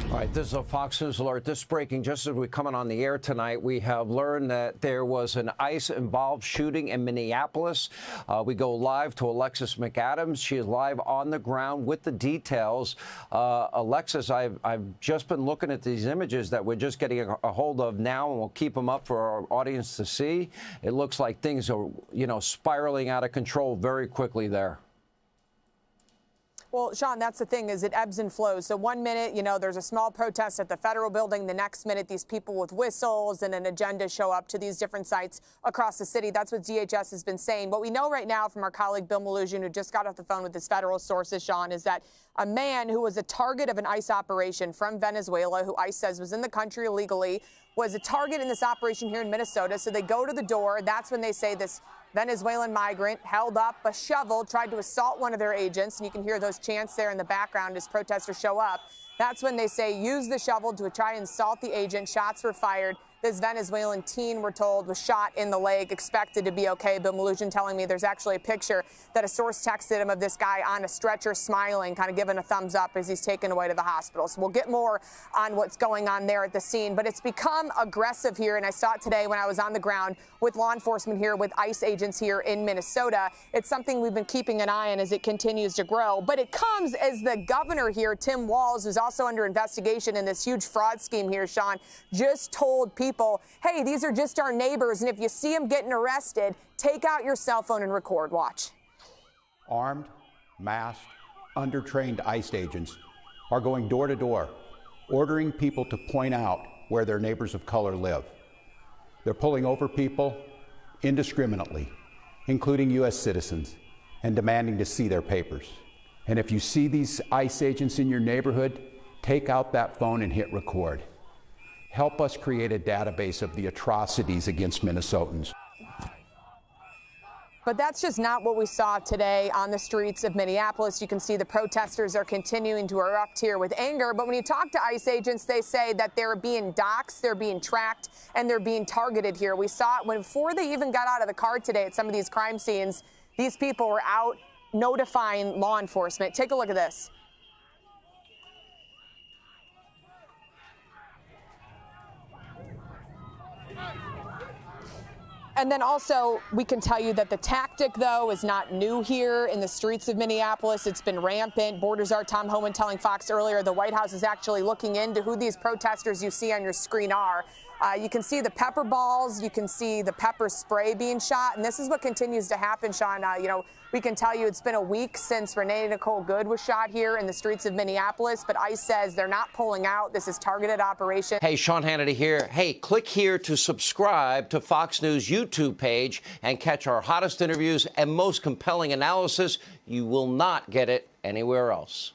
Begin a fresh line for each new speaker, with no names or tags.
All right, this is a Fox News alert. This is breaking just as we're coming on the air tonight. We have learned that there was an ICE-involved shooting in Minneapolis. We go live to Alexis McAdams. She is live on the ground with the details. Alexis, I've just been looking at these images that we're just getting a hold of now, and we'll keep them up for our audience to see. It looks like things are, spiraling out of control very quickly there.
Well, Sean, that's the thing, is it ebbs and flows. So 1 minute, there's a small protest at the federal building. The next minute, these people with whistles and an agenda show up to these different sites across the city. That's what DHS has been saying. What we know right now from our colleague Bill Malugin, who just got off the phone with his federal sources, Sean, is that a man who was a target of an ICE operation from Venezuela, who ICE says was in the country illegally, was a target in this operation here in Minnesota. So they go to the door. That's when they say this Venezuelan migrant held up a shovel, tried to assault one of their agents. And you can hear those chants there in the background as protesters show up. That's when they say use the shovel to try and assault the agent. Shots were fired. This Venezuelan teen, we're told, was shot in the leg, expected to be okay. Bill Malugin telling me there's actually a picture that a source texted him of this guy on a stretcher smiling, kind of giving a thumbs up as he's taken away to the hospital. So we'll get more on what's going on there at the scene. But it's become aggressive here, and I saw it today when I was on the ground with law enforcement here, with ICE agents here in Minnesota. It's something we've been keeping an eye on as it continues to grow. But it comes as the governor here, Tim Walz, who's also under investigation in this huge fraud scheme here, Sean, just told people, hey, these are just our neighbors, and if you see them getting arrested, take out your cell phone and record. Watch.
Armed, masked, undertrained ICE agents are going door to door, ordering people to point out where their neighbors of color live. They're pulling over people indiscriminately, including U.S. citizens, and demanding to see their papers. And if you see these ICE agents in your neighborhood, take out that phone and hit record. Help us create a database of the atrocities against Minnesotans.
But that's just not what we saw today on the streets of Minneapolis. You can see the protesters are continuing to erupt here with anger. But when you talk to ICE agents, they say that they're being doxxed, they're being tracked, and they're being targeted here. We saw it before they even got out of the car today at some of these crime scenes. These people were out notifying law enforcement. Take a look at this. And then also, we can tell you that the tactic, though, is not new here in the streets of Minneapolis. It's been rampant. Border czar Tom Homan telling Fox earlier the White House is actually looking into who these protesters you see on your screen are. You can see the pepper balls. You can see the pepper spray being shot. And this is what continues to happen, Sean. We can tell you it's been a week since Renee Nicole Good was shot here in the streets of Minneapolis. But ICE says they're not pulling out. This is targeted operation.
Hey, Sean Hannity here. Hey, click here to subscribe to Fox News YouTube page and catch our hottest interviews and most compelling analysis. You will not get it anywhere else.